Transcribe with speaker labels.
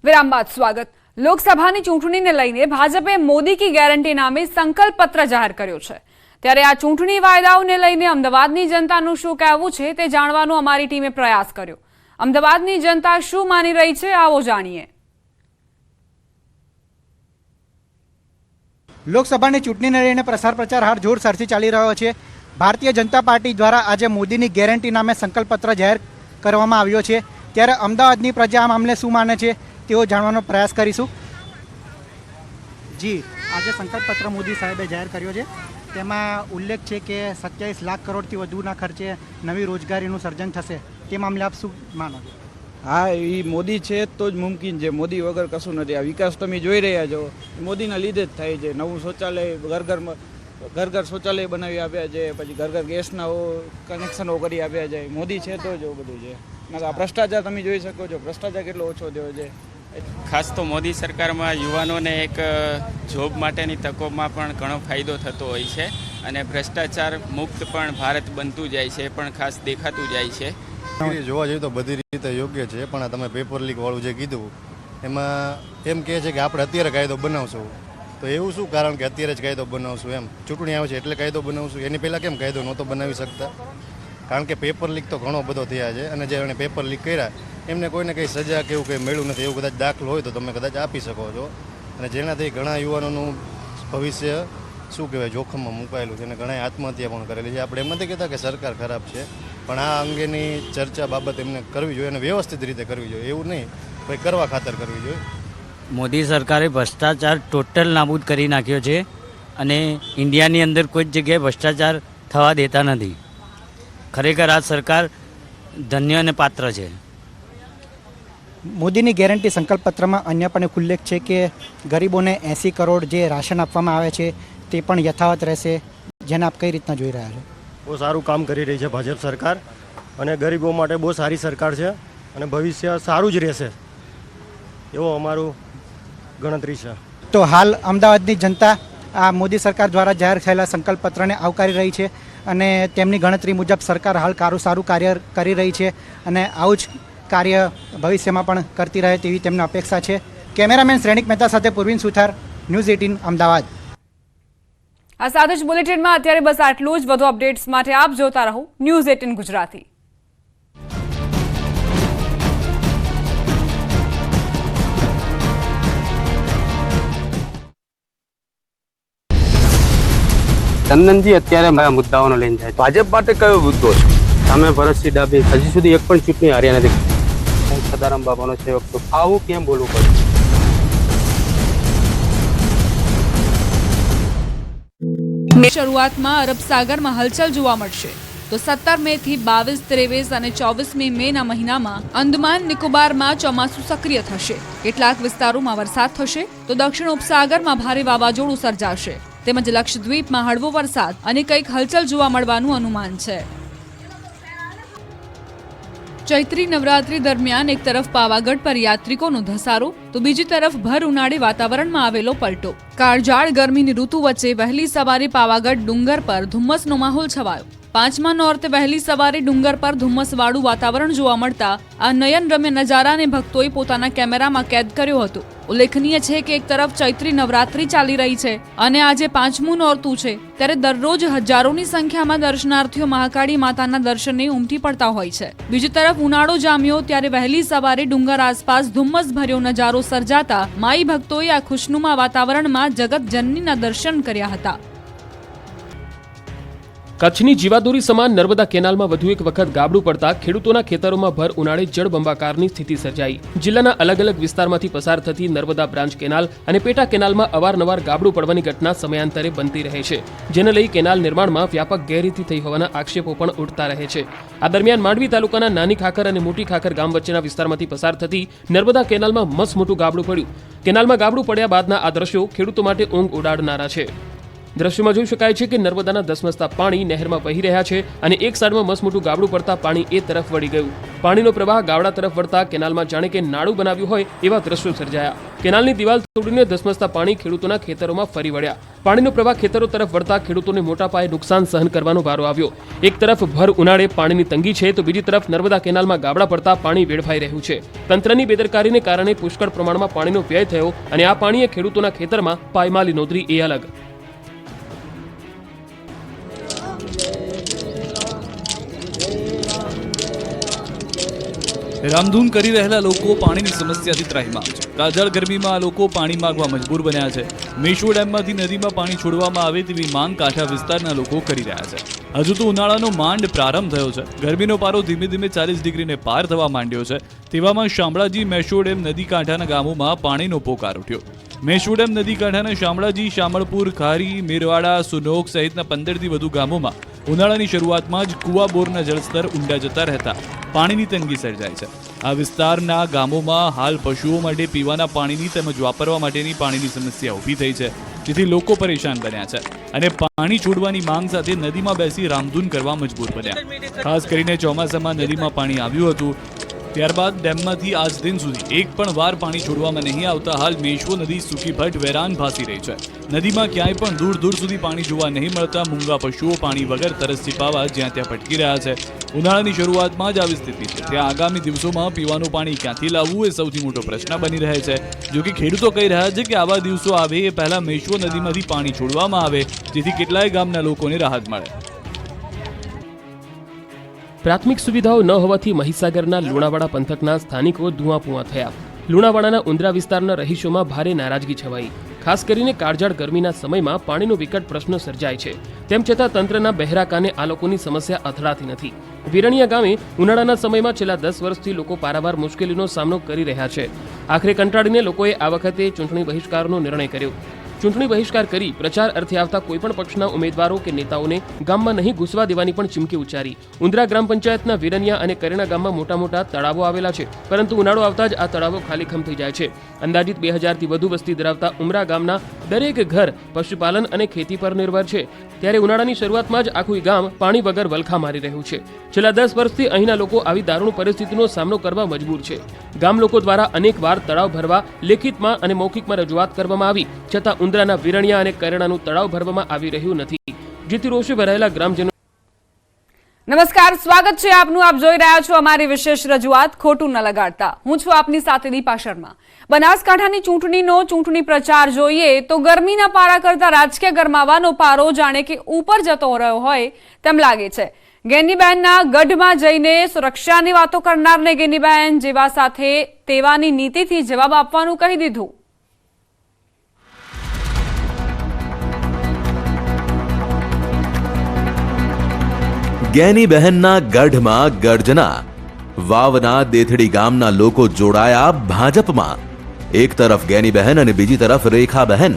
Speaker 1: विराम बाद स्वागत। લોકસભાની ચૂંટણીને લઈને ભાજપે મોદી કી ગેરંટી નામે સંકલ્પ પત્ર જાહેર કર્યો છે। ત્યારે આ ચૂંટણી વાયદાઓને લઈને અમદાવાદની જનતાનું શું કહેવું છે તે જાણવાનો અમારી ટીમે પ્રયાસ કર્યો। અમદાવાદની જનતા શું માની રહી છે આવો જાણીએ।
Speaker 2: લોકસભાની ચૂંટણીને લઈને પ્રસાર પ્રચાર હાલ જોરશોરથી ચાલી રહ્યો છે। ભારતીય જનતા પાર્ટી દ્વારા આજે મોદીની ગેરંટી નામે સંકલ્પ પત્ર જાહેર કરવામાં આવ્યો છે। ત્યારે અમદાવાદની પ્રજા આ મામલે શું માને છે તેઓ જાણવાનો પ્રયાસ કરીશું। જી, આજે સંકલ્પ પત્ર મોદી સાહેબે જાહેર કર્યો છે। તેમાં ઉલ્લેખ છે કે 27 લાખ કરોડથી વધુના ખર્ચે નવી રોજગારીનું સર્જન થશે। તે મામલે આપ શું માનો છો?
Speaker 3: હા, એ મોદી છે તો જ મુમકિન છે। મોદી વગર કશું નથી। આ વિકાસ તમે જોઈ રહ્યા છો, મોદીના લીધે જ થાય છે। નવું શૌચાલય ઘર ઘર શૌચાલય બનાવી આપ્યા છે, પછી ઘર ઘર ગેસના કનેક્શનો કરી આપ્યા છે। મોદી છે તો જ બધું છે। આ ભ્રષ્ટાચાર તમે જોઈ શકો છો, ભ્રષ્ટાચાર કેટલો ઓછો થયો છે।
Speaker 4: ખાસ તો મોદી સરકારમાં યુવાનોને એક જોબ માટેની તકોમાં પણ ઘણો ફાયદો થતો હોય છે અને ભ્રષ્ટાચાર મુક્ત પણ ભારત બનતું જાય છે, પણ ખાસ દેખાતું જાય છે।
Speaker 5: જોવા જઈએ તો બધી રીતે યોગ્ય છે, પણ તમે પેપર લીક વાળું જે કીધું એમાં એમ કહે છે કે આપણે અત્યારે કાયદો બનાવશું। તો એવું શું કારણ કે અત્યારે જ કાયદો બનાવશું? એમ ચૂંટણી આવે છે એટલે કાયદો બનાવશું? એની પહેલાં કેમ કાયદો નહોતો બનાવી શકતા? કારણ કે પેપર લીક તો ઘણો બધો થયા છે અને જે એણે પેપર લીક કર્યા એમને કોઈને કંઈ સજા કે એવું કંઈ મળ્યું નથી। એવું કદાચ દાખલો હોય તો તમે કદાચ આપી શકો છો, અને જેનાથી ઘણા યુવાનોનું ભવિષ્ય શું કહેવાય જોખમમાં મુકાયેલું છે અને ઘણા આત્મહત્યા પણ કરેલી છે। આપણે એમ નથી કહેતા કે સરકાર ખરાબ છે, પણ આ અંગેની ચર્ચા બાબત એમને કરવી જોઈએ અને વ્યવસ્થિત રીતે કરવી જોઈએ, એવું નહીં ભાઈ કરવા ખાતર કરવી જોઈએ।
Speaker 6: મોદી સરકારે ભ્રષ્ટાચાર ટોટલ નાબૂદ કરી નાખ્યો છે અને ઇન્ડિયાની અંદર કોઈ જ જગ્યાએ ભ્રષ્ટાચાર થવા દેતા નથી। ખરેખર આ સરકાર ધન્ય અને પાત્ર છે।
Speaker 2: મોદીની ગેરંટી સંકલ્પ પત્રમાં અન્ય પણ એક ઉલ્લેખ છે કે ગરીબોને 80 કરોડ જે રાશન આપવામાં આવે છે તે પણ યથાવત રહેશે, જેને આપ કઈ રીતના જોઈ રહ્યા છો?
Speaker 7: બહુ સારું કામ કરી રહી છે ભાજપ સરકાર અને ગરીબો માટે બહુ સારી સરકાર છે અને ભવિષ્ય સારું જ રહેશે એવો અમારું ગણતરી છે।
Speaker 2: તો હાલ અમદાવાદની જનતા આ મોદી સરકાર દ્વારા જાહેર થયેલા સંકલ્પ પત્રને આવકારી રહી છે અને તેમની ગણતરી મુજબ સરકાર હાલ સારું કાર્ય કરી રહી છે અને આવું જ કાર્ય ભવિષ્યમાં પણ કરતી રહે તેવી તેમની અપેક્ષા છે। કેમેરામેન શ્રેણિક મહેતા સાથે પૂર્વિન સુથાર, ન્યૂઝ 18 અમદાવાદ।
Speaker 1: આ સાથે જ બુલેટિનમાં અત્યારે બસ આટલું જ। વધુ અપડેટ્સ માટે આપ જોતા રહો ન્યૂઝ 18 ગુજરાતી।
Speaker 8: ચંદનજી અત્યારે મારા મુદ્દાઓને લઈને જાય ભાજપ માટે કયો મુદ્દો છે? સામે ભરતસિંહ ડાભી હજી સુધી એક પણ ચૂંટણી હાર્યા નથી। સદારામ બાબાનો સેવક તો આવું કેમ બોલવું પડે?
Speaker 1: શરૂઆતમાં અરબ સાગરમાં હલચલ જોવા મળશે તો 17 મે થી 22, 23 અને 24મી મેના મહિનામાં અંદમાન નિકોબારમાં ચોમાસું સક્રિય થશે। કેટલાક વિસ્તારોમાં વરસાદ થશે તો દક્ષિણ ઉપસાગરમાં ભારે વાવાઝોડું સર્જાશે, તેમજ લક્ષદ્વીપમાં હળવો વરસાદ અને કંઈક હલચલ જોવા મળવાનું અનુમાન છે। ચૈત્રી નવરાત્રી દરમિયાન એક તરફ પાવાગઢ પર યાત્રિકોનો ધસારો તો બીજી તરફ ભર ઉનાળે વાતાવરણમાં આવેલો પલટો। કાળઝાળ ગરમીની ઋતુ વચ્ચે વહેલી સવારે પાવાગઢ ડુંગર પર ધુમ્મસનો માહોલ છવાયો। 5મા નોરતે વહેલી સવારે ડુંગર પર ધુમ્મસવાળું વાતાવરણ જોવા મળતા આ નયનરમ્ય નજારાને ભક્તોએ પોતાના કેમેરામાં કેદ કર્યો હતો। ઉલ્લેખનીય છે કે એક તરફ ચૈત્રી નવરાત્રી ચાલી રહી છે અને આજે 5મું નોરતું છે, ત્યારે દરરોજ હજારોની સંખ્યામાં દર્શનાર્થીઓ મહાકાળી માતાના દર્શને ઉમટી પડતા હોય છે। બીજી તરફ ઉનાળો જામ્યો ત્યારે વહેલી સવારે ડુંગર આસપાસ ધુમ્મસ ભર્યો નજારો સર્જાતા માઈ ભક્તોએ આ ખુશનુમા વાતાવરણમાં જગત જનનીના દર્શન કર્યા હતા।
Speaker 9: કચ્છની જીવાદોરી સમાન નર્મદા કેનાલમાં વધુ એક વખત ગાબડું પડતા ખેડૂતોના ખેતરોમાં ભર ઉનાળે જળબંબાકારની સ્થિતિ સર્જાઈ। જિલ્લાના અલગ અલગ વિસ્તારમાંથી પસાર થતી નર્મદા બ્રાન્ચ કેનાલ અને પેટા કેનાલમાં અવારનવાર ગાબડું પડવાની ઘટના સમયાંતરે બનતી રહે છે, જેને લઈ કેનાલ નિર્માણમાં વ્યાપક ગેરરીતિ થઈ હોવાના આક્ષેપો પણ ઉઠતા રહે છે। આ દરમિયાન માંડવી તાલુકાના નાની ખાખર અને મોટી ખાખર ગામ વચ્ચેના વિસ્તારમાંથી પસાર થતી નર્મદા કેનાલમાં મસમોટું ગાબડું પડ્યું। કેનાલમાં ગાબડું પડ્યા બાદના આ દ્રશ્યો ખેડૂતો માટે ઊંઘ ઉડાડનારા છે। દ્રશ્યમાં જોઈ શકાય છે કે નર્મદાના ધસમસતા પાણી નહેરમાં વહી રહ્યા છે અને એક સાઈડમાં મસમોટું ગાબડું પડતા પાણી એ તરફ વળી ગયું. પાણીનો પ્રવાહ ગાવડા તરફ વળતા કેનાલમાં જાણે કે નાળું બનાવ્યું હોય એવા દ્રશ્યો સર્જાયા. કેનાલની દિવાલ તોડીને ધસમસતા પાણી ખેડૂતોના ખેતરોમાં ફરી વળ્યા. પાણીનો પ્રવાહ ખેતરો તરફ વળતા ખેડૂતોને મોટા પાયે નુકસાન સહન કરવાનો વારો આવ્યો. એક તરફ ભર ઉનાળે પાણીની તંગી છે તો બીજી તરફ નર્મદા કેનાલમાં ગાબડા પડતા પાણી વેડફાઈ રહ્યું છે. તંત્રની બેદરકારીને કારણે પુષ્કળ પ્રમાણમાં પાણીનો વ્યય થયો અને આ પાણીએ ખેડૂતોના ખેતરમાં પાયમાલી નોંધરી એ અલગ.
Speaker 10: રામધૂન કરી રહેલા લોકો પાણીની સમસ્યાથી ત્રાહિમામ છે. કાળઝાળ ગરમીમાં આ લોકો પાણી માંગવા મજબૂર બન્યા છે. મેશ્વો ડેમમાંથી નદીમાં પાણી છોડવામાં આવે તેવી માંગ કાંઠા વિસ્તારના લોકો કરી રહ્યા છે. હજુ તો ઉનાળાનો માંડ પ્રારંભ થયો છે. ગરમીનો પારો ધીમે ધીમે 40 ડિગ્રીને પાર થવા માંડ્યો છે. તેવામાં શામળાજી મેશ્વો ડેમ નદી કાંઠાના ગામોમાં પાણીનો પોકાર ઉઠ્યો. મેશ્વો ડેમ નદી કાંઠાના શામળાજી, શામળપુર, ખારી, મેરવાડા, સુનોક સહિતના 15થી વધુ ગામોમાં ઉનાળાની શરૂઆતમાં જ કુવા બોરના જળસ્તર ઊંડા જતા રહેતા પાણીની તંગી સર્જાય છે. આ વિસ્તારના ગામોમાં હાલ પશુઓ માટે પીવાના પાણીની તેમજ વાપરવા માટેની પાણીની સમસ્યા ઊભી થઈ છે, જેથી લોકો પરેશાન બન્યા છે અને પાણી છોડવાની માંગ સાથે નદીમાં બેસી રામધૂન કરવા મજબૂર બન્યા. ખાસ કરીને ચોમાસામાં નદીમાં પાણી આવ્યું હતું, ત્યારબાદ ડેમમાંથી આજ દિન સુધી એક પણ વાર પાણી છોડવામાં નહીં આવતા હાલ મેશ્વો નદી સૂકીભટ વેરાન ભાસી રહી છે. નદીમાં ક્યાંય પણ દૂર દૂર સુધી પાણી જોવા નહીં મળતા મૂંગા પશુઓ પાણી વગર તરસ છીપાવા જ્યાં ત્યાં ભટકી રહ્યા છે. ઉનાળાની શરૂઆતમાં જ આવી સ્થિતિ છે, ત્યાં આગામી દિવસોમાં પીવાનું પાણી ક્યાંથી લાવવું એ સૌથી મોટો પ્રશ્ન બની રહે છે. જો કે ખેડૂતો કહી રહ્યા છે કે આવા દિવસો આવે એ પહેલા મેશ્વો નદીમાંથી પાણી છોડવામાં આવે, જેથી કેટલાય ગામના લોકોને રાહત મળે.
Speaker 9: પ્રાથમિક સુવિધાઓ ન હોવાથી મહીસાગરના લુણાવાડા પંથકના સ્થાનિકો ધુઆપુઆ થયા. લુણાવાડાના ઉંદરા વિસ્તારના રહીશોમાં ભારે નારાજગી છવાઈ. ખાસ કરીને કાળઝાળ ગરમીના સમયમાં પાણીનો વિકટ પ્રશ્ન સર્જાય છે. તેમ છતાં તંત્રના બહેરા કાને આ લોકોની સમસ્યા અથડાતી નથી. વિરણિયા ગામે ઉનાળાના સમયમાં છેલ્લા 10 વર્ષથી લોકો પારાવાર મુશ્કેલીનો સામનો કરી રહ્યા છે. આખરે કંટાળીને લોકોએ આ વખતે ચૂંટણી બહિષ્કારનો નિર્ણય કર્યો. ચૂંટણી બહિષ્કાર કરી પ્રચાર અર્થે આવતા કોઈપણ પક્ષના ઉમેદવારો કે નેતાઓને ગામમાં નહીં ઘૂસવા દેવાની પણ ચીમકી ઉચ્ચારી. ઉંદરા ગ્રામ પંચાયતના વિરણિયા અને કરેણા ગામમાં મોટા મોટા તળાવો આવેલા છે, પરંતુ ઉનાળો આવતા જ આ તળાવો ખાલીખમ થઈ જાય છે. અંદાજિત 2000થી વધુ વસ્તી ધરાવતા ઉમરા ગામના દરેક ઘર પશુપાલન અને ખેતી પર નિર્ભર છે. ત્યારે ઉનાળાની શરૂઆતમાં જ આખું ગામ પાણી વગર વલખા મારી રહ્યું છે. છેલ્લા 10 વર્ષથી અહીંના લોકો આવી દારૂણ પરિસ્થિતિનો સામનો કરવા મજબૂર છે. ગામ લોકો દ્વારા અનેક વાર તળાવ ભરવા લેખિતમાં અને મૌખિકમાં રજૂઆત કરવામાં આવી, છતાં ઉંદરાના વિરણિયા અને કરેણાનું તળાવ ભરવામાં આવી રહ્યું નથી, જેથી રોષે ભરાયેલા ગ્રામજનો.
Speaker 1: નમસ્કાર, સ્વાગત છે આપનું. આપ જોઈ રહ્યા છો અમારી વિશેષ રજૂઆત ખોટું ન લગાડતા. હું છું આપની સાથે દીપા શર્મા. બનાસકાંઠાની ચૂંટણી પ્રચાર જોઈએ તો ગરમીના પારા કરતા રાજકીય ગરમાવાનો પારો જાણે કે ઉપર જતો રહ્યો હોય તેમ લાગે છે. ગેનીબહેનના ગઢમાં જઈને સુરક્ષાની વાતો કરનારને ગેનીબહેન જેવા સાથે તેવાની નીતિથી જવાબ આપવાનું કહી દીધું.
Speaker 11: ગેની બહેનના ગઢમાં ગર્જના. વાવના દેથડી ગામના લોકો જોડાયા ભાજપમાં. એક તરફ ગેની બહેન અને બીજી તરફ રેખા બહેન.